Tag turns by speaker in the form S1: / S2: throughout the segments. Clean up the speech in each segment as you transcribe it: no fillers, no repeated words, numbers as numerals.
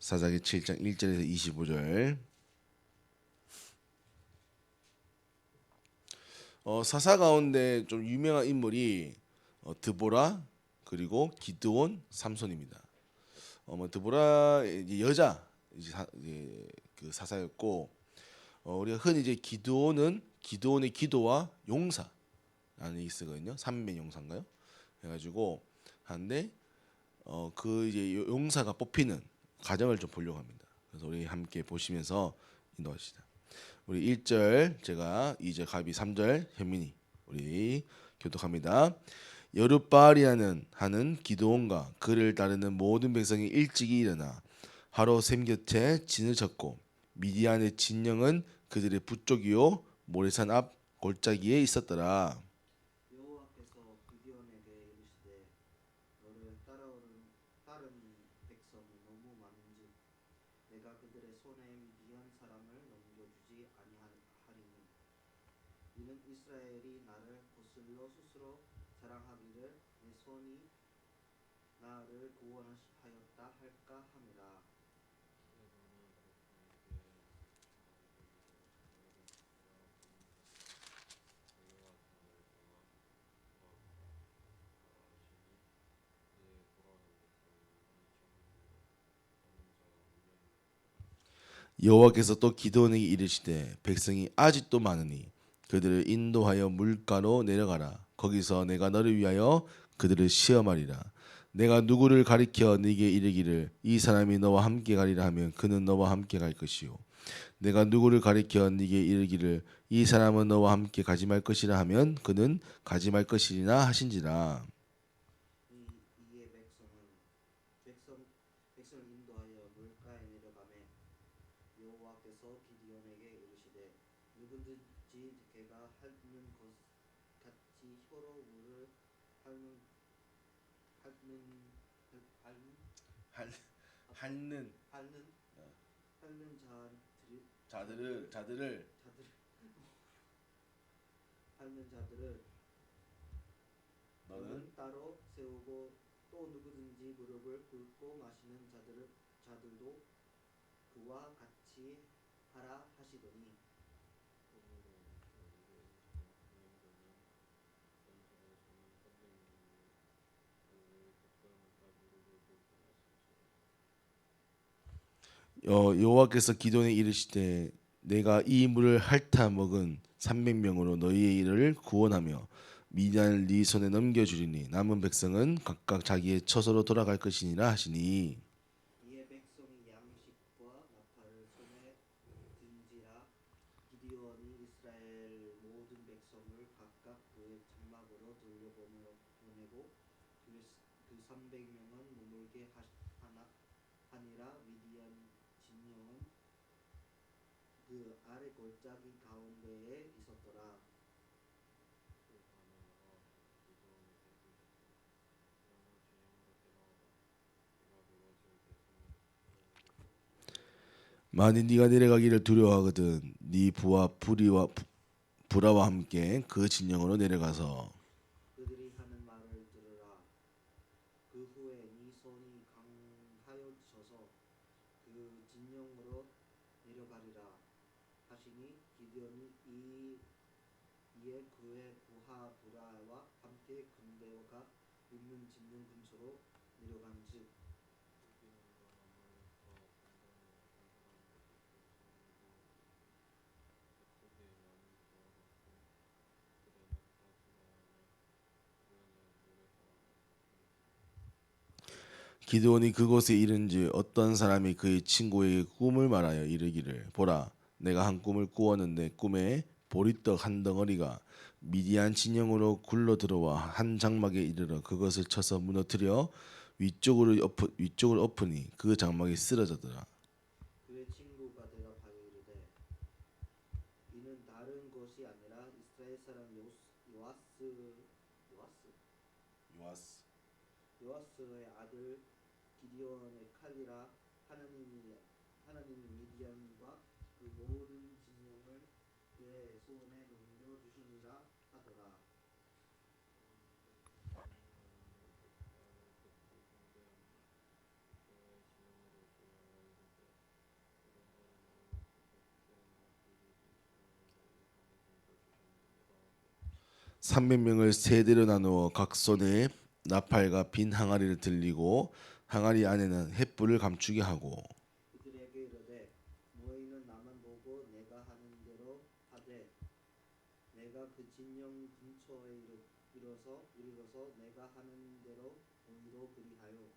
S1: 사사기 7장 1절에서 25절. 사사 가운데 좀 유명한 인물이 드보라 그리고 기드온, 삼손입니다. 드보라 이제 여자 이제 그 사사였고, 우리가 흔히 이제 기드온의 기도와 용사라는 게 있거든요. 삼면 용사인가요? 해가지고 하는데 그 이제 용사가 뽑히는 과정을 좀 보려고 합니다. 그래서 우리 함께 보시면서 인도하시다. 우리 1절 제가 2절 가비 3절 현민이 우리 교독합니다. 여룻바알이라는 하는 기드온과 그를 따르는 모든 백성이 일찍이 일어나 하루 샘곁에 진을 쳤고 미디안의 진영은 그들의 북쪽이요 모래산 앞 골짜기에 있었더라.
S2: 여호와께서 기드온에게 이르시되 너를 따른 백성이 너무 많은즉 내가 그들의 손에 미디안 사람을 넘겨주지 아니하리니 이는 이스라엘이 나를 거슬러 스스로 자랑하기를 내 손이 나를 구원하였다 할까 함이라.
S1: 여호와께서 또 기드온에게 이르시되 백성이 아직도 많으니 그들을 인도하여 물가로 내려가라. 거기서 내가 너를 위하여 그들을 시험하리라. 내가 누구를 가리켜 네게 이르기를 이 사람이 너와 함께 가리라 하면 그는 너와 함께 갈 것이요 내가 누구를 가리켜 네게 이르기를 이 사람은 너와 함께 가지 말 것이라 하면 그는 가지 말 것이리나 하신지라.
S2: 이에 백성을 인도하여 물가에 내려가매 여호와께서 기드온에게 이르시되 누구든지 걔가 핥는 것 같이 혀로 물을 핥는
S1: 핥는
S2: 핥는
S1: 자들을
S2: 핥는 자들을 너는 따로 세우고 또 누구든지 무릎을 꿇고 마시는 자들도 그와 같이 하라 하시더니
S1: 여호와께서 기드온에게 이르시되 내가 이 물을 핥아 먹은 300명으로 너희의 일을 구원하며 미디안을 네 손에 넘겨주리니 남은 백성은 각각 자기의 처소로 돌아갈 것이니라 하시니.
S2: 이에 백성이 양식과 나팔을 손에 든지라 기드온이 이스라엘 모든 백성을 각각 그의 장막으로 돌려보내고 그 300명은 머물게 하니라. 미디안 진영은 그 아래 골짜기 가운데에 있었더라.
S1: 만일 네가 내려가기를 두려워하거든 네 부하 부라와 함께 그 진영으로 내려가서
S2: 그들이 하는 말을 들으라. 그 후에 네 손이 강하여져서 그 진영으로 내려가리라 하시니 기드온이 이에 그의 부하 부라와 함께 군대가 있는 진영 근처로 내려간즉
S1: 기드온이 그곳에 이른지 어떤 사람이 그의 친구에게 꿈을 말하여 이르기를 보라 내가 한 꿈을 꾸었는데 꿈에 보리떡 한 덩어리가 미디안 진영으로 굴러 들어와 한 장막에 이르러 그것을 쳐서 무너뜨려 위쪽을 엎으니 그 장막이 쓰러졌더라.
S2: 그의 친구가 대답하여 이르되 이는 다른 것이 아니라 이스라엘 사람 요아스의 아들 기드온의 칼이라. 하나님이 미디안과 그 모든 진영을 그의 손에 넘겨주시니라 하더라.
S1: 300명을 세대로 나누어 각 손에 나팔과 빈 항아리를 들리고 항아리 안에는 횃불을 감추게 하고
S2: 그들에게 이르되 너희는 나만 보고 내가 하는 대로 하되 내가 그 진영 근처에 이르러서 내가 하는 대로 너희도 그리하여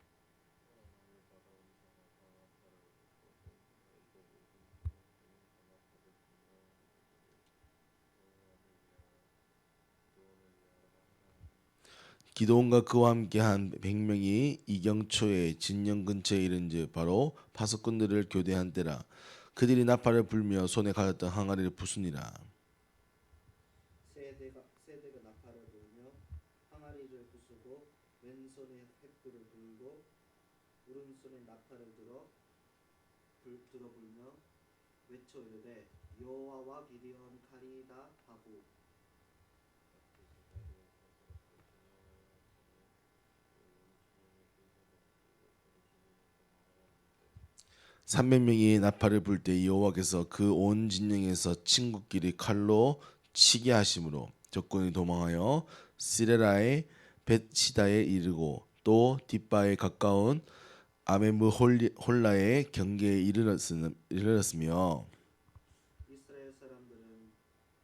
S1: 기드온과 그와 함께한 100명이 이경초에 진영 근처에 이른즉 바로 파수꾼들을 교대한 때라. 그들이 나팔을 불며 손에 가졌던 항아리를 부수니라.
S2: 세대가 나팔을 불며 항아리를 부수고 왼손에 횃불을 불고 오른손에 나팔을 들어 불며 외쳐 이르되 여호와와 기드온 칼이다 하고
S1: 300명이 나팔을 불 때 여호와께서 그 온 진영에서 친구끼리 칼로 치게 하심으로 적군이 도망하여 시레라의 벳시다에 이르고 또 뒷바에 가까운 아메무 홀라의 경계에 이르렀으며
S2: 이스라엘 사람들은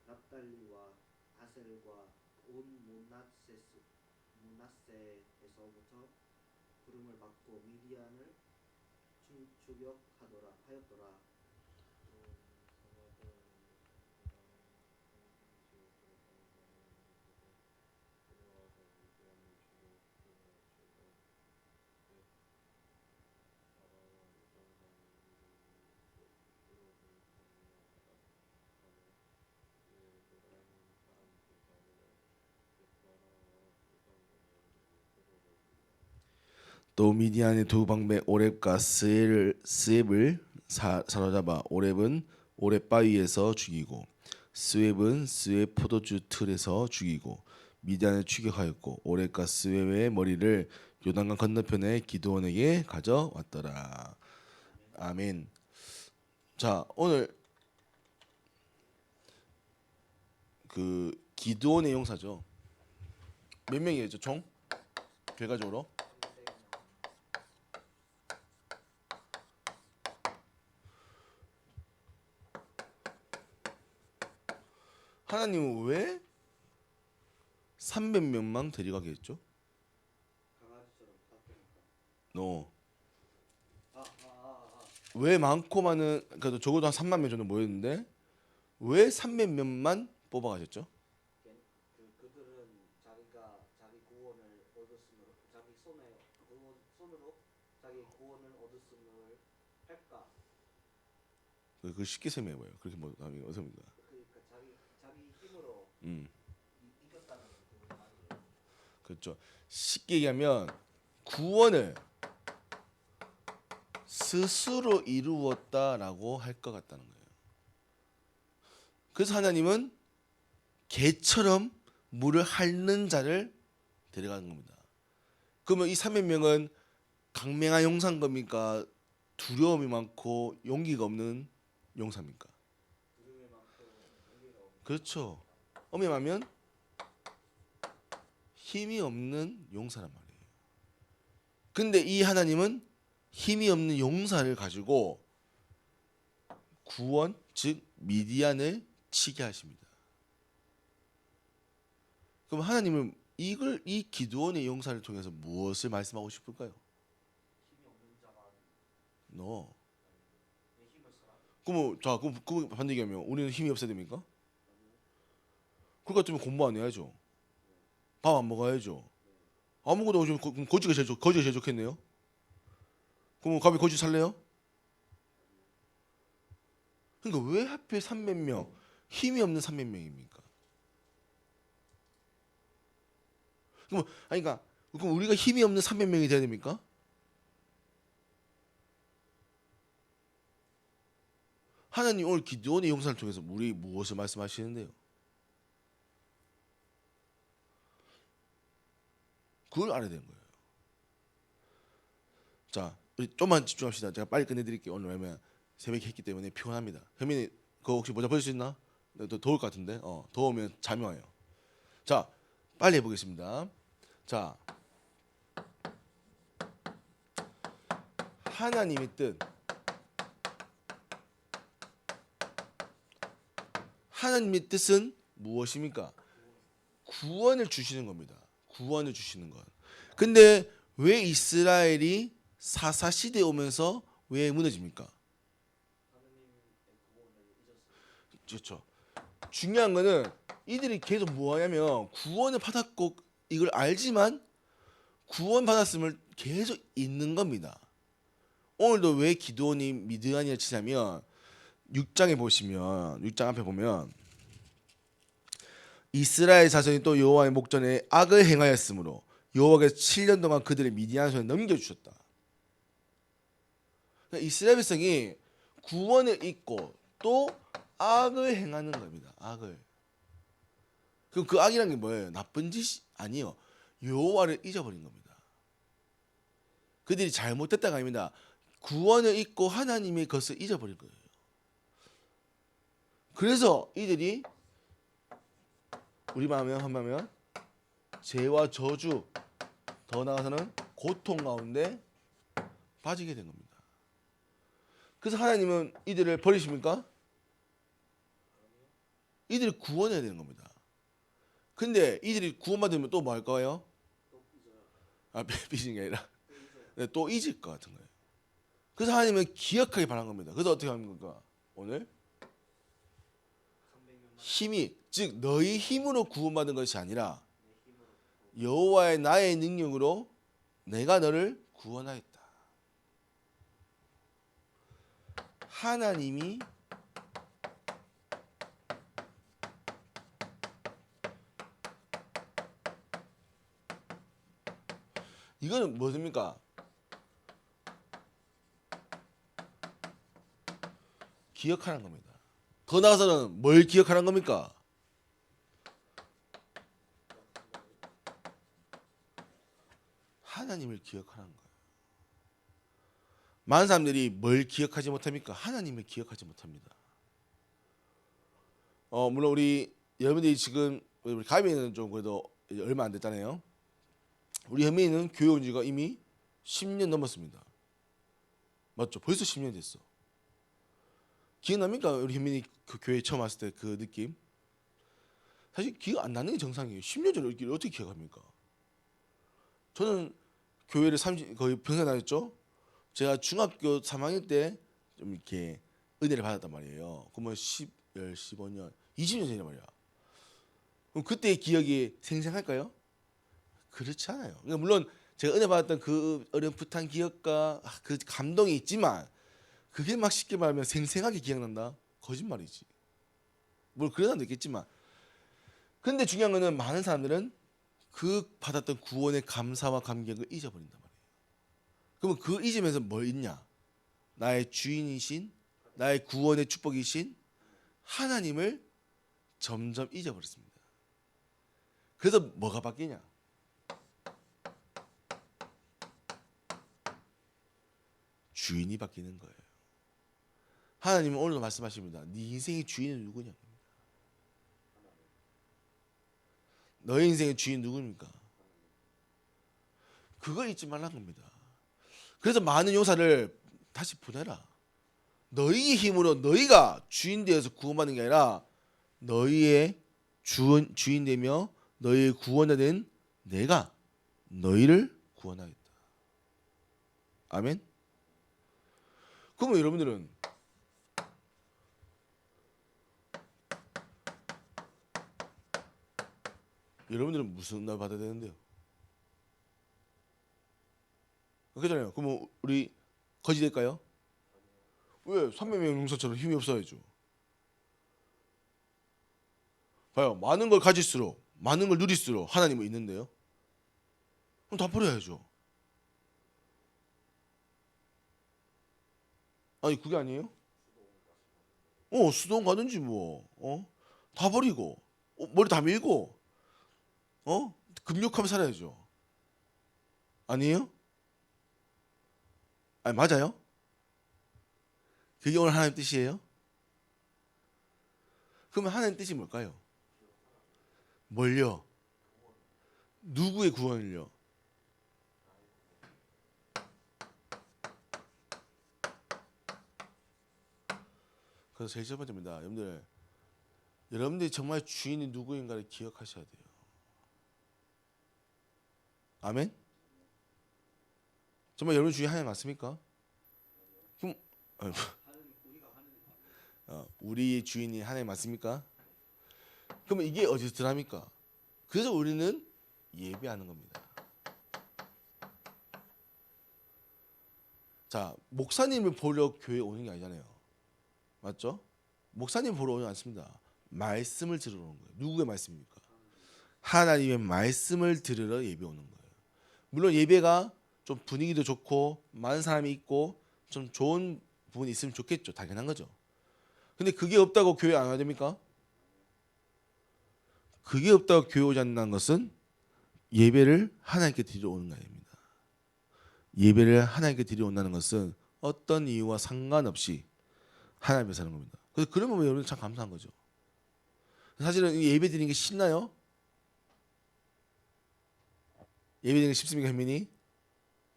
S2: 납달리와 아셀과 온 므낫세에서부터 부름을 받고 미디안을 하였더라.
S1: 또 미디안의 두 방백 오렙과 스웹을 사로잡아 오렙은 오렙 바위에서 죽이고 스웹은 스웹 포도주 틀에서 죽이고 미디안을 추격하였고 오렙과 스웹의 머리를 요단강 건너편에 기드온에게 가져왔더라. 아멘. 자, 오늘 그 기드온의 용사죠. 몇 명이었죠, 총? 결과적으로 하나님은 왜 300명만 데려가게 했죠?
S2: 강아지처럼 탔다니까.
S1: 너 왜 많고 많은 그래도 적어도 한 3만 명 정도 모였는데 왜 300명만 뽑아가셨죠?
S2: 그들은 자기가 자기 구원을 얻었으므로 자기 손으로 자기 구원을 얻었음을 할까?
S1: 그 쉽게 설명해봐요. 그렇게 뭐 하면 어떻습니까?
S2: 그러니까 자기 힘으로 이겼다는 그 말이에요.
S1: 그렇죠. 쉽게 얘기하면 구원을 스스로 이루었다라고 할 것 같다는 거예요. 그래서 하나님은 개처럼 물을 핥는 자를 데려가는 겁니다. 그러면 이 300명은 강맹한 용사인 겁니까? 두려움이 많고 용기가 없는 용사입니까? 그렇죠. 엄밀하면 힘이 없는 용사란 말이에요. 근데 이 하나님은 힘이 없는 용사를 가지고 구원, 즉 미디안을 치게 하십니다. 그럼 하나님은 이 기드온의 용사를 통해서 무엇을 말씀하고 싶을까요?
S2: 힘이 없는 자가
S1: 너.
S2: 내 힘을 써라.
S1: 그럼 반대로 하면 우리는 힘이 없어야 됩니까? 그럴 것 같으면 공부 안 해야죠. 밥 안 먹어야죠. 아무것도 없으면 거지가 제일 좋겠네요. 그럼 갑자기 거지 살래요? 그러니까 왜 하필 300명 힘이 없는 300명입니까? 그러니까 우리가 힘이 없는 300명이 돼야 됩니까? 하나님 오늘 기드온의 용사를 통해서 우리 무엇을 말씀하시는데요? 그걸 알아야 되는 거예요. 자, 우리 좀만 집중합시다. 제가 빨리 끝내드릴게요. 오늘 왜냐면 새벽에 했기 때문에 피곤합니다. 혜민이 그거 혹시 모자 벗을 수 있나? 더 더울 것 같은데. 더우면 잠이 와요. 자, 빨리 해보겠습니다. 자, 하나님의 뜻. 하나님의 뜻은 무엇입니까? 구원을 주시는 겁니다. 구원을 주시는 것. 근데 왜 이스라엘이 사사 시대에 오면서 왜 무너집니까? 그렇죠. 중요한 거는 이들이 계속 뭐 하냐면 구원을 받았고 이걸 알지만 구원 받았음을 계속 잊는 겁니다. 오늘도 왜 기드온이 미드안이라 치냐면 6장에 보시면 6장 앞에 보면 이스라엘 자손이 또 여호와의 목전에 악을 행하였으므로 여호와께서 7년 동안 그들의 미디안 손에 넘겨주셨다. 그러니까 이스라엘 백성이 구원을 잊고 또 악을 행하는 겁니다. 악을. 그럼 그 악이란 게 뭐예요? 나쁜 짓이 아니요. 여호와를 잊어버린 겁니다. 그들이 잘못됐다가 아닙니다. 구원을 잊고 하나님의 것을 잊어버린 거예요. 그래서 이들이 우리 마음에 한마면 죄와 저주 더 나아가서는 고통 가운데 빠지게 된 겁니다. 그래서 하나님은 이들을 버리십니까? 이들을 구원해야 되는 겁니다. 근데 이들이 구원받으면 또 뭐 할 거예요? 삐지는 게 아니라 또 잊을 것 같은 거예요. 그래서 하나님은 기억하기 바란 겁니다. 그래서 어떻게 하는 겁니까? 오늘 힘이 즉 너희 힘으로 구원받은 것이 아니라 여호와의 나의 능력으로 내가 너를 구원하였다. 하나님이 이거는 무엇입니까? 기억하는 겁니다. 더 나아가서는 뭘 기억하는 겁니까? 하나님을 기억하는 거예요. 많은 사람들이 뭘 기억하지 못합니까? 하나님을 기억하지 못합니다. 물론 우리 여러분들이 지금 우리 가비는 좀 그래도 얼마 안 됐잖아요. 우리 현민이는 교회 온 지가 이미 10년 넘었습니다. 맞죠? 벌써 10년 됐어. 기억납니까? 우리 현민이 그 교회 처음 왔을 때 그 느낌? 사실 기억 안 나는 게 정상이에요. 10년 전에 어떻게 기억합니까? 저는 교회를 거의 평생 다녔죠. 제가 중학교 3학년 때 좀 이렇게 은혜를 받았단 말이에요. 그러면 15년, 20년 전이란 말이야. 그럼 그때의 기억이 생생할까요? 그렇지 않아요. 그러니까 물론 제가 은혜 받았던 그 어렴풋한 기억과 그 감동이 있지만 그게 막 쉽게 말하면 생생하게 기억난다? 거짓말이지. 뭘 그런 사람도 있겠지만 근데 중요한 거는 많은 사람들은 그 받았던 구원의 감사와 감격을 잊어버린단 말이에요. 그러면 그 잊으면서 뭘 잊냐? 나의 주인이신 나의 구원의 축복이신 하나님을 점점 잊어버렸습니다. 그래서 뭐가 바뀌냐? 주인이 바뀌는 거예요. 하나님은 오늘도 말씀하십니다. 네 인생의 주인은 누구냐? 너의 인생의 주인 누구입니까? 그걸 잊지 말라는 겁니다. 그래서 많은 용사를 다시 보내라. 너희의 힘으로 너희가 주인 되어서 구원받는 게 아니라 너희의 주인 되며 너희의 구원자 된 내가 너희를 구원하겠다. 아멘. 그러면 여러분들은 무슨 날 받아야 되는데요? 그렇잖아요. 그러면 우리 거지 될까요? 왜? 삼매명령서처럼 힘이 없어야죠. 봐요. 많은 걸 가질수록 많은 걸 누릴수록 하나님은 있는데요. 그럼 다 버려야죠. 아니 그게 아니에요? 수동 가든지 다 버리고 머리 다 밀고 금욕하며 살아야죠. 아니에요? 아니 맞아요? 그게 오늘 하나님 뜻이에요? 그러면 하나님 뜻이 뭘까요? 뭘요? 누구의 구원을요? 그래서 제일 첫 번째입니다. 여러분들이 정말 주인이 누구인가를 기억하셔야 돼요. 아멘? 정말 여러분 주인 하나님 맞습니까? 그럼 우리 주인이 하나님 맞습니까? 그러면 이게 어디서 드랍니까? 그래서 우리는 예배하는 겁니다. 자, 목사님을 보러 교회 오는 게 아니잖아요. 맞죠? 목사님 보러 오지 않습니다. 말씀을 들으러 오는 거예요. 누구의 말씀입니까? 하나님의 말씀을 들으러 예배 오는 거예요. 물론 예배가 좀 분위기도 좋고 많은 사람이 있고 좀 좋은 부분이 있으면 좋겠죠. 당연한 거죠. 근데 그게 없다고 교회 안 와야 됩니까? 그게 없다고 교회 오지 않는 것은 예배를 하나님께 드리러 오는 거 아닙니다. 예배를 하나님께 드리러 온다는 것은 어떤 이유와 상관없이 하나님 앞에 사는 겁니다. 그래서 그러면 여러분 참 감사한 거죠. 사실은 예배 드리는 게 쉽나요? 예배 드리는 게 쉽습니까, 현민이?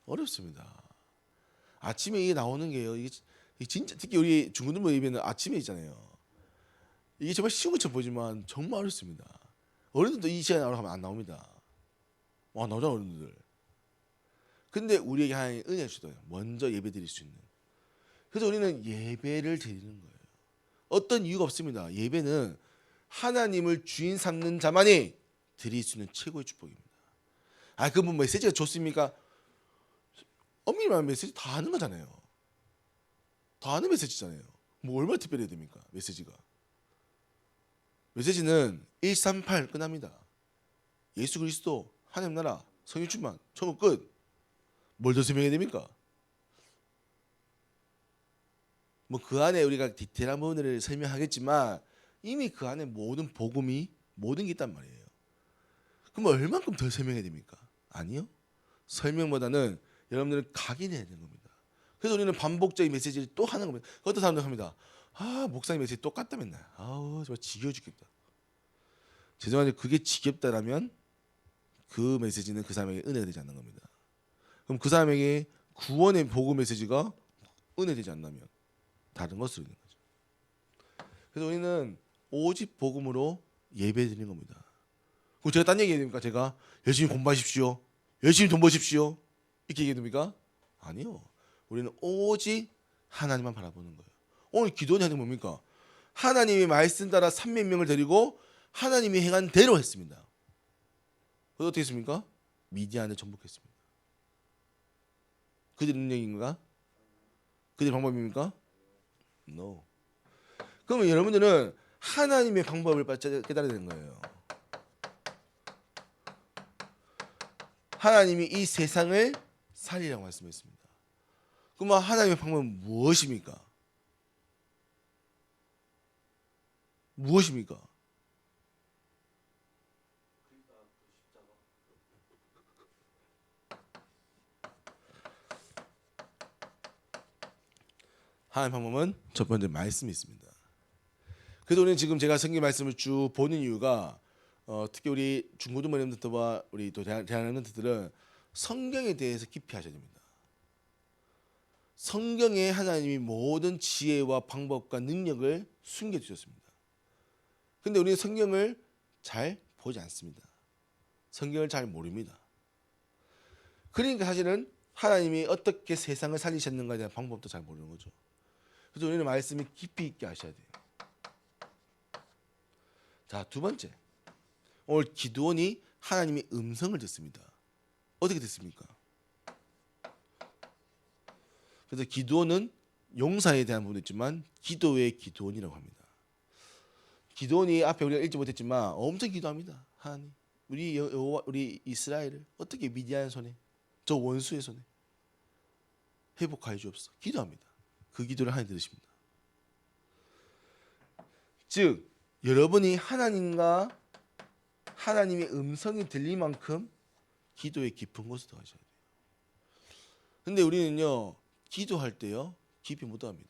S1: 어렵습니다. 아침에 이게 나오는 게요. 이게 진짜 특히 우리 중고등부 예배는 아침에 있잖아요. 이게 정말 쉬운 것처럼 보이지만 정말 어렵습니다. 어른들도 이 시간에 나오라고 하면 안 나옵니다. 와, 나오잖아 어른들. 근데 우리에게 하나님 은혜를 주어요. 먼저 예배 드릴 수 있는. 그래서 우리는 예배를 드리는 거예요. 어떤 이유가 없습니다. 예배는 하나님을 주인 삼는 자만이 드릴 수 있는 최고의 축복입니다. 아, 그분 메시지가 좋습니까? 엄밀히 말하면 메시지 다 하는 거잖아요. 다 하는 메시지잖아요. 뭐 얼마나 특별해야 됩니까? 메시지가. 메시지는 138 끝납니다. 예수 그리스도, 하나님 나라, 성령 충만, 천국 끝. 뭘 더 설명해야 됩니까? 뭐 그 안에 우리가 디테일한 부분을 설명하겠지만 이미 그 안에 모든 복음이 모든 게 있단 말이에요. 그럼 얼만큼 더 설명해야 됩니까? 아니요. 설명보다는 여러분들은 각인해야 되는 겁니다. 그래서 우리는 반복적인 메시지를 또 하는 겁니다. 어떤 사람들 합니다. 아, 목사님 메시지 똑같다 맨날. 아우, 정말 지겨워 죽겠다. 죄송한데 그게 지겹다라면 그 메시지는 그 사람에게 은혜가 되지 않는 겁니다. 그럼 그 사람에게 구원의 복음 메시지가 은혜되지 않다면 다른 것으로 있는 거죠. 그래서 우리는 오직 복음으로 예배드리는 겁니다. 그럼 제가 딴 얘기 해야 됩니까? 제가 열심히 공부하십시오, 열심히 돈 버십시오 이렇게 얘기해야 됩니까? 아니요. 우리는 오직 하나님만 바라보는 거예요. 오늘 기도는 하는 게 뭡니까? 하나님의 말씀 따라 300명을 데리고 하나님이 행한 대로 했습니다. 그래서 어떻게 했습니까? 미디안을 정복했습니다. 그들의 능력인가? 그들의 방법입니까? No. 그러면 여러분들은 하나님의 방법을 깨달아야 되는 거예요. 하나님이 이 세상을 살리라고 말씀했습니다. 그러면 하나님의 방법은 무엇입니까? 무엇입니까? 하나님의 방법은 첫 번째 말씀이 있습니다. 그래서 우리는 지금 제가 성경 말씀을 쭉 보는 이유가 특히 우리 중고등부 렘넌트와 우리 또 대학 렘넌트들은 성경에 대해서 깊이 하셔야 됩니다. 성경에 하나님이 모든 지혜와 방법과 능력을 숨겨주셨습니다. 근데 우리는 성경을 잘 보지 않습니다. 성경을 잘 모릅니다. 그러니까 사실은 하나님이 어떻게 세상을 살리셨는가에 대한 방법도 잘 모르는 거죠. 그래서 우리는 말씀이 깊이 있게 하셔야 돼요. 자, 두 번째. 오늘 기드온이 하나님의 음성을 듣습니다. 어떻게 듣습니까? 그래서 기드온은 용사에 대한 부분도 있지만 기도의 기드온이라고 합니다. 기드온이 앞에 우리가 읽지 못했지만 엄청 기도합니다. 하나님, 우리 이스라엘을 어떻게 미디안 손에, 저 원수의 손에 회복하여 주옵소서. 기도합니다. 그 기도를 하나님 들으십니다. 즉 여러분이 하나님과 하나님의 음성이 들릴 만큼 기도의 깊은 곳에 들어가셔야 돼요. 근데 우리는요, 기도할 때요 깊이 못 들어갑니다.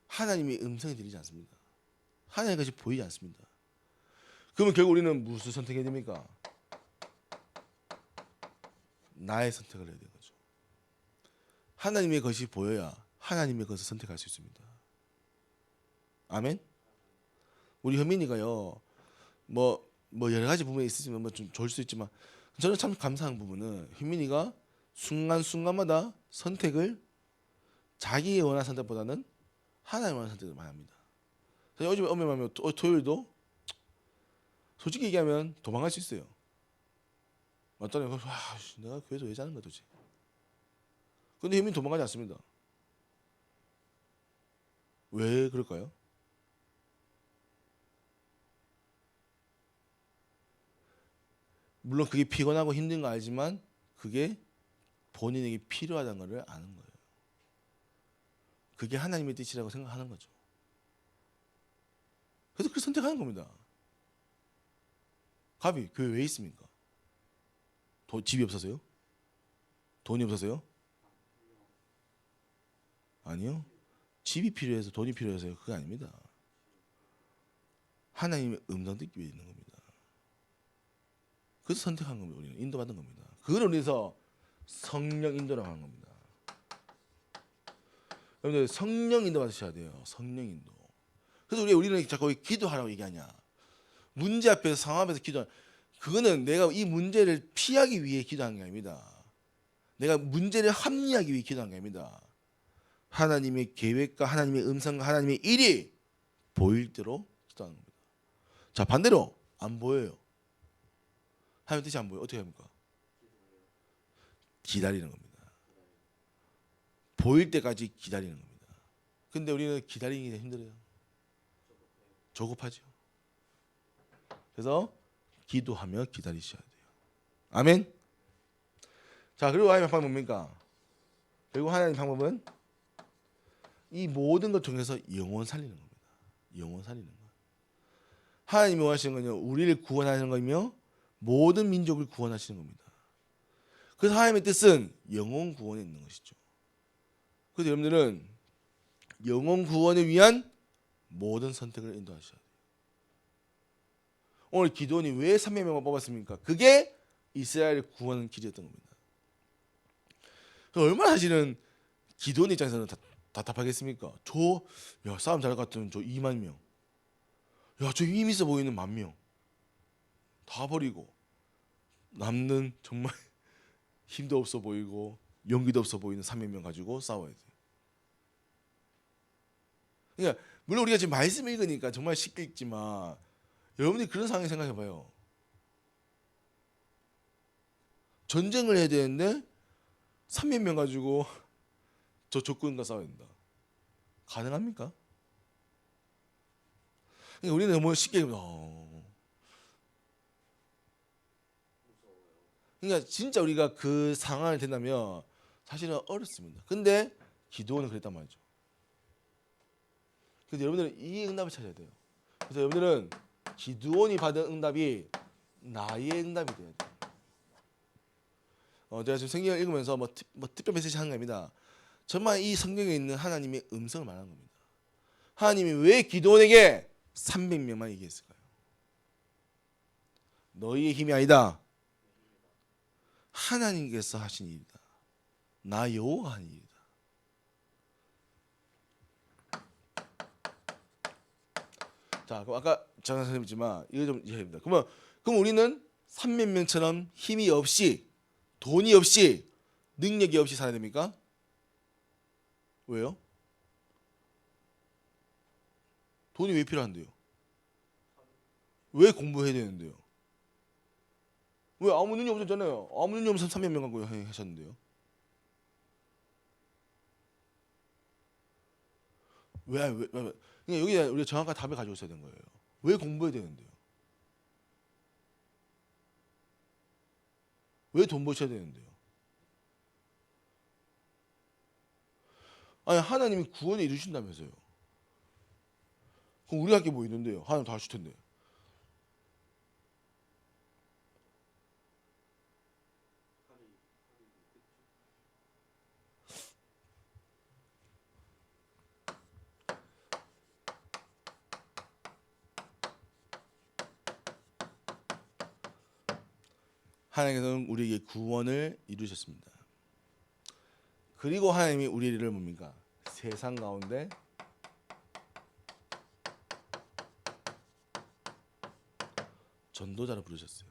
S1: 하나님의 음성이 들리지 않습니다. 하나님의 것이 보이지 않습니다. 그러면 결국 우리는 무엇을 선택해야 됩니까? 나의 선택을 해야 되는 거죠. 하나님의 것이 보여야 하나님의 것을 선택할 수 있습니다. 아멘. 우리 현민이가요, 뭐 여러 가지 부분이 있으시면 뭐 좀 좋을 수 있지만 저는 참 감사한 부분은 현민이가 순간순간마다 선택을 자기 원하는 선택보다는 하나님 원하는 선택을 많이 합니다. 요즘에 엄마면 토요일도 솔직히 얘기하면 도망갈 수 있어요. 맞잖아요. 내가 교회에서 왜 자는 거야 도대체. 근데 현민이 도망가지 않습니다. 왜 그럴까요? 물론 그게 피곤하고 힘든 거 알지만 그게 본인에게 필요하다는 것을 아는 거예요. 그게 하나님의 뜻이라고 생각하는 거죠. 그래서 그걸 선택하는 겁니다. 갑이 교회 왜 있습니까? 집이 없어서요? 돈이 없어서요? 아니요. 집이 필요해서 돈이 필요해서요? 그거 아닙니다. 하나님의 음성 듣기 위해 있는 겁니다. 그래서 선택한 겁니다. 우리는 인도받은 겁니다. 그걸 우리서 성령 인도라고 하는 겁니다. 여러분들 성령 인도 받으셔야 돼요. 성령 인도. 그래서 우리는 자꾸 기도하라고 얘기하냐. 문제 앞에서 상황 앞에서 기도. 그거는 내가 이 문제를 피하기 위해 기도하는 게 아닙니다. 내가 문제를 합리하기 위해 기도하는 게 아닙니다. 하나님의 계획과 하나님의 음성과 하나님의 일이 보일 대로 기도하는 겁니다. 자, 반대로 안 보여요. 하나님 뜻이 안 보여. 어떻게 합니까? 기다리는 겁니다. 보일 때까지 기다리는 겁니다. 근데 우리는 기다리기가 힘들어요. 조급하죠. 그래서 기도하며 기다리셔야 돼요. 아멘. 자, 그리고 하나님의 방법은 뭡니까? 그리고 하나님의 방법은 이 모든 것 통해서 영혼 살리는 겁니다. 영혼 살리는 것. 하나님이 원하시는 건요, 우리를 구원하시는 거며 모든 민족을 구원하시는 겁니다. 그래서 하나님의 뜻은 영혼 구원에 있는 것이죠. 그래서 여러분들은 영혼 구원을 위한 모든 선택을 인도하셔야 돼요. 오늘 기도원이 왜 300명을 뽑았습니까? 그게 이스라엘을 구원하는 길이었던 겁니다. 얼마나 사실은 기도원 입장에서는 답답하겠습니까? 싸움 잘할 것 같으면 저 2만 명, 저 힘 있어 보이는 10,000명 다 버리고 남는 정말 힘도 없어 보이고 용기도 없어 보이는 300명 가지고 싸워야 돼요. 그러니까 물론 우리가 지금 말씀 읽으니까 정말 쉽게 읽지만 여러분이 그런 상황을 생각해봐요. 전쟁을 해야 되는데 300명 가지고 저 적군과 싸워야 된다. 가능합니까? 그러니까 우리는 너무 쉽게 그러니까 진짜 우리가 그 상황이 된다면 사실은 어렵습니다. 근데 기도는 그랬단 말이죠. 그래서 여러분들은 이 응답을 찾아야 돼요. 그래서 여러분들은 기도원이 받은 응답이 나의 응답이 돼야 돼요. 제가 지금 성경을 읽으면서 뭐 특별 메시지 하는 겁니다. 정말 이 성경에 있는 하나님의 음성을 말하는 겁니다. 하나님이 왜 기도원에게 300명만 얘기했을까요? 너희의 힘이 아니다. 하나님께서 하신 일이다. 나 여호와가 한 일이다. 자, 그럼 아까 잠깐 설명했지만 이거 좀 이해해야 됩니다. 그럼 우리는 300명처럼 힘이 없이 돈이 없이 능력이 없이 살아야 됩니까? 왜요? 돈이 왜 필요한데요? 왜 공부해야 되는데요? 왜 아무 능력 없었잖아요. 아무 능력 없으면 300명 갖고 하셨는데요. 왜? 그러니까 여기 우리가 정확한 답을 가지고 있어야 되는 거예요. 왜 공부해야 되는데요? 왜 돈 버셔야 되는데요? 아니 하나님이 구원을 이루신다면서요. 그럼 우리 할 게 뭐 있는데요? 하나님 다 하실 텐데. 하나님께서는 우리에게 구원을 이루셨습니다. 그리고 하나님이 우리를 뭡니까? 세상 가운데 전도자로 부르셨어요.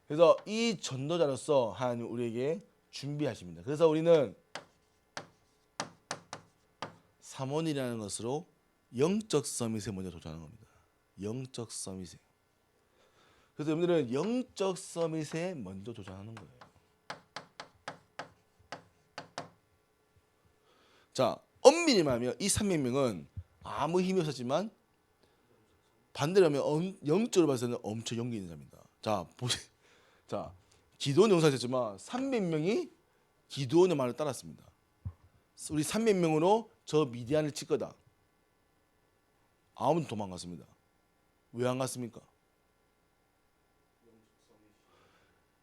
S1: 그래서 이 전도자로서 하나님 우리에게 준비하십니다. 그래서 우리는 삼원이라는 것으로 영적 서밋에 먼저 도전하는 겁니다. 영적 서밋에. 그래서 여러분들은 영적 서밋에 먼저 도전하는 거예요. 자, 엄밀히 말하면 이 300명은 아무 힘이 없었지만 반대로 하면 영적으로 봤을 때는 엄청 용기 있는 자입니다. 자, 보세요. 자, 기도원 용사였지만 300명이 기도원의 말을 따랐습니다. 우리 300명으로 저 미디안을 칠 거다. 아무도 도망갔습니다. 왜 안 갔습니까?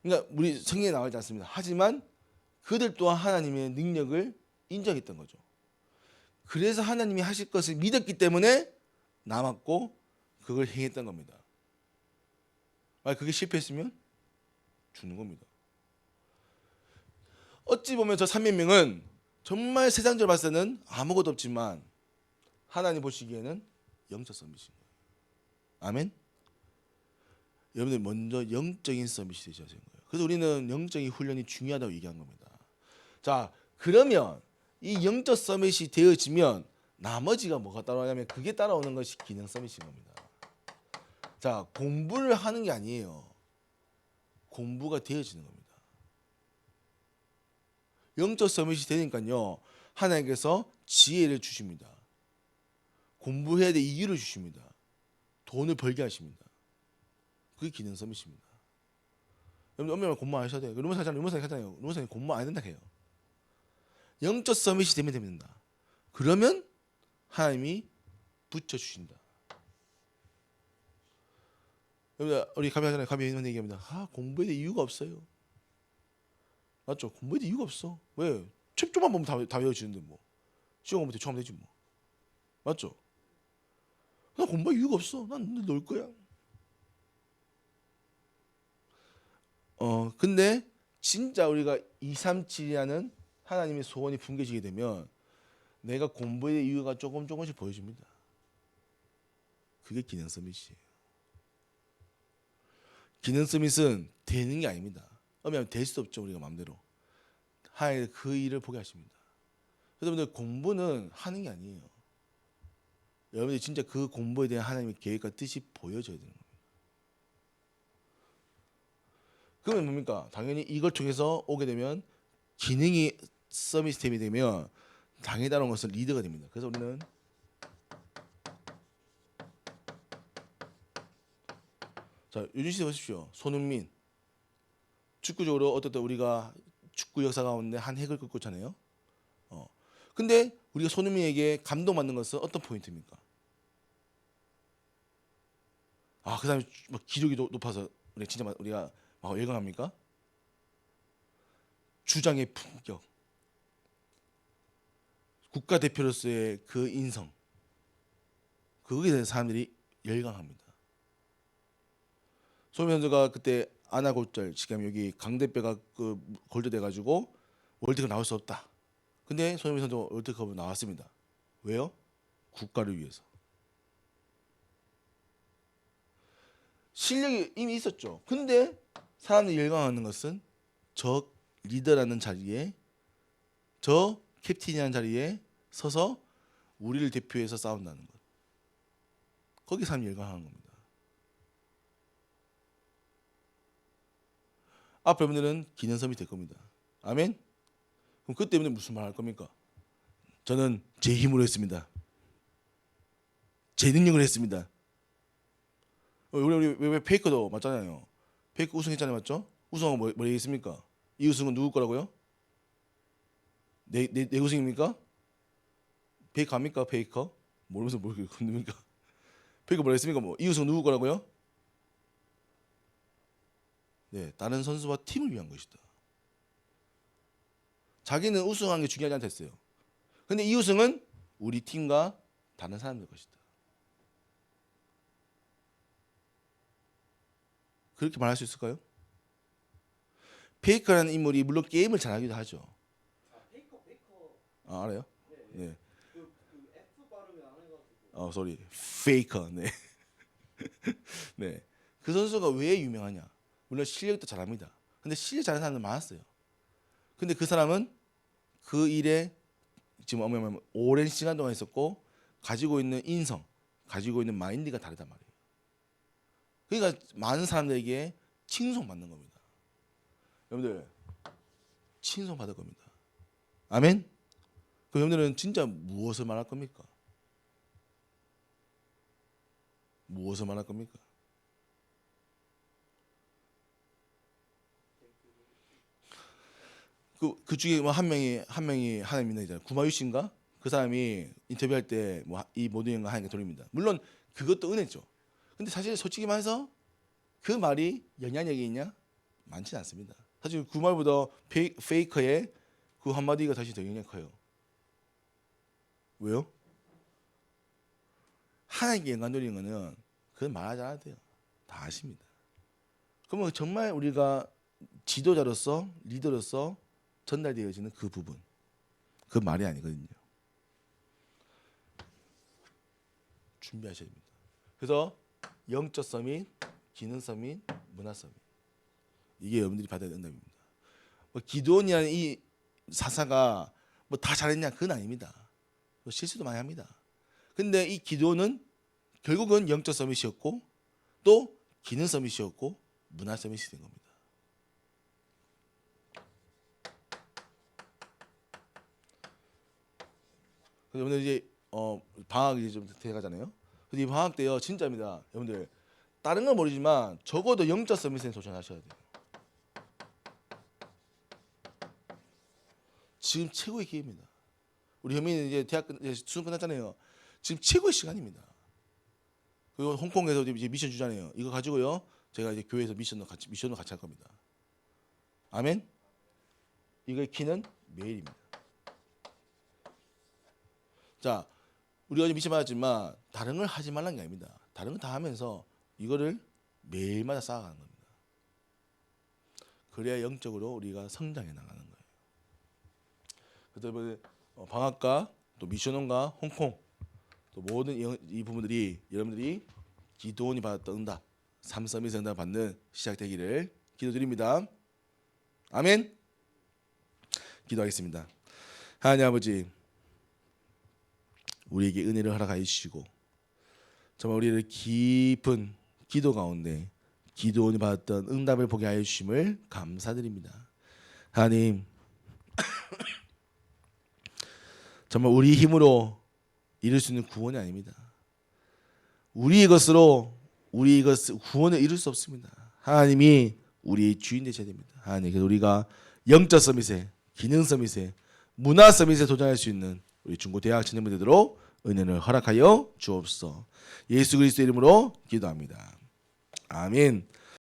S1: 그러니까 우리 성경에 나오지 않습니다. 하지만 그들 또한 하나님의 능력을 인정했던 거죠. 그래서 하나님이 하실 것을 믿었기 때문에 남았고 그걸 행했던 겁니다. 만약 그게 실패했으면 죽는 겁니다. 어찌 보면 저 300명은 정말 세상적으로 봤을 때는 아무것도 없지만 하나님 보시기에는 영적 서밋인 거예요. 아멘. 여러분들 먼저 영적인 서밋이 되셔야 되는 거예요. 그래서 우리는 영적인 훈련이 중요하다고 얘기한 겁니다. 자, 그러면 이 영적 서밋이 되어지면 나머지가 뭐가 따라오냐면 그게 따라오는 것이 기능 서밋인 겁니다. 자, 공부를 하는 게 아니에요. 공부가 되어지는 겁니다. 영적 서밋이 되니까요, 하나님께서 지혜를 주십니다. 공부해야 될 이유를 주십니다. 돈을 벌게 하십니다. 그게 기능 서밋입니다. 여러분 엄밀히 공부 안 하셔도 돼요. 루머사님 공부 안 해야 된다 해요. 영적 서밋이 되면 됩니다. 그러면 하나님이 붙여주신다. 우리 가비 있는 얘기합니다. 공부에 대해 이유가 없어요. 맞죠? 공부에 대해 이유가 없어. 왜? 책 좀만 보면 다 외워지는데 뭐. 시험 보면 대충 하면 되지 뭐. 맞죠? 나 공부할 이유가 없어. 난 늘 놀 거야. 근데 진짜 우리가 237이라는 하나님의 소원이 풍겨지게 되면 내가 공부에 대해 이유가 조금씩 보여집니다. 그게 기능 서밋이에요. 기능 서밋은 되는 게 아닙니다. 왜냐하면 될 수 없죠. 우리가 마음대로. 하나님 그 일을 보게 하십니다. 여러분들 공부는 하는 게 아니에요. 여러분들이 진짜 그 공부에 대한 하나님의 계획과 뜻이 보여져야 되는 겁니다. 그러면 뭡니까? 당연히 이걸 통해서 오게 되면 기능이 서밋이 되면 당연히 따라온 것은 리더가 됩니다. 그래서 우리는 자, 요즘 시대 보십시오. 손흥민 축구적으로 어떻든 우리가 축구 역사 가운데 한 획을 긋고 있잖아요. 근데 우리가 손흥민에게 감동받는 것은 어떤 포인트입니까? 그 사람이 막 기록이 높아서 우리가 막 열광합니까? 주장의 품격, 국가대표로서의 그 인성, 거기에 대해서 사람들이 열광합니다. 손흥민 선수가 그때 아나골절 지금 여기 강대뼈가 골절돼가지고 월드컵 나올 수 없다. 근데 손흥민 선수 월드컵에 나왔습니다. 왜요? 국가를 위해서. 실력이 이미 있었죠. 근데 사람들이 열광하는 것은 저 리더라는 자리에, 저 캡틴이라는 자리에 서서 우리를 대표해서 싸운다는 것. 거기 사람이 열광하는 겁니다. 앞으로 여러분들은 기능 서밋이 될 겁니다. 아멘? 그럼 그 때문에 무슨 말 할 겁니까? 저는 제 힘으로 했습니다. 제 능력을 했습니다. 우리 왜 페이커도 맞잖아요. 페이커 우승했잖아요, 맞죠? 우승은 뭐 얘기했습니까? 이 우승은 누구 거라고요? 내 우승입니까? 페이커 합니까? 페이커? 모르면서 뭘 건듭니까? 페이커 뭐라 했습니까? 이 우승은 누구 거라고요? 네, 다른 선수와 팀을 위한 것이다. 자기는 우승한 게 중요하지 않다 했어요. 근데 이 우승은 우리 팀과 다른 사람들 것이다. 그렇게 말할 수 있을까요? 페이커라는 인물이 물론 게임을 잘하기도 하죠.
S2: 페이커.
S1: 아, 알아요? 네.
S2: 그 F 발음이 안 해가지고.
S1: 소리. 페이커. 네. 네. 그 선수가 왜 유명하냐? 물론 실력도 잘합니다. 근데 실력 잘하는 사람들 많았어요. 근데 그 사람은 그 일에 지금 오랜 시간 동안 있었고 가지고 있는 인성, 가지고 있는 마인드가 다르단 말이에요. 그러니까 많은 사람들에게 칭송받는 겁니다. 여러분들 칭송받을 겁니다. 아멘? 그럼 여러분들은 진짜 무엇을 말할 겁니까? 무엇을 말할 겁니까? 그 중에 뭐 한 명이 하나님 믿는이잖아요. 구마유 씨인가? 그 사람이 인터뷰할 때 뭐 이 모든 영광 하나님께 돌립니다. 물론 그것도 은혜죠. 근데 사실 솔직히 말해서 그 말이 영향력이 있냐? 많지는 않습니다. 사실 그 말보다 페이커의 그 한마디가 사실 더 영향이 커요. 왜요? 하나님께 영광 돌리는 거는 그건 말하지 않아도 돼요. 다 아십니다. 그러면 정말 우리가 지도자로서 리더로서 전달되어지는 그 부분, 그 말이 아니거든요. 준비하셔야 됩니다. 그래서 영적 서밋, 기능 서밋, 문화 서밋, 이게 여러분들이 받아야 되는 응답입니다. 뭐 기도원이라는 이 사사가 뭐 다 잘했냐? 그건 아닙니다. 뭐 실수도 많이 합니다. 근데 이 기도원은 결국은 영적 서밋이었고 또 기능 서밋이었고 문화 서밋이 된 겁니다. 그래서 오늘 이제 방학이 좀 돼가잖아요. 그래서 이 방학 때요 진짜입니다, 여러분들. 다른 건 모르지만 적어도 영적 서밋에 도전하셔야 돼요. 지금 최고의 기회입니다. 우리 현민이 이제 대학 수능 끝났잖아요. 지금 최고의 시간입니다. 그리고 홍콩에서 이제 미션 주잖아요. 이거 가지고요 제가 이제 교회에서 미션도 같이 할 겁니다. 아멘. 이거의 키는 매일입니다. 자, 우리가 미션 받았지만 다른 걸 하지 말라는 게 아닙니다. 다른 거 다 하면서 이거를 매일마다 쌓아가는 겁니다. 그래야 영적으로 우리가 성장해 나가는 거예요. 그래서 방학과 또 미션원과 홍콩 또 모든 이 부분들이 여러분들이 기도원이 받았던 응답, 삼서밋 응답 받는 시작되기를 기도드립니다. 아멘. 기도하겠습니다. 하나님 아버지, 우리에게 은혜를 허락하여 주시고 정말 우리를 깊은 기도 가운데 기도원이 받았던 응답을 보게 하여 주심을 감사드립니다. 하나님, 정말 우리 힘으로 이룰 수 있는 구원이 아닙니다. 우리의 것으로 구원을 이룰 수 없습니다. 하나님이 우리의 주인 되셔야 됩니다. 하나님, 그래서 우리가 영적 서밋에, 기능 서밋에, 문화 서밋에 도전할 수 있는 우리 중고 대학 청년들 되도록 은혜를 허락하여 주옵소서. 예수 그리스도 이름으로 기도합니다. 아멘.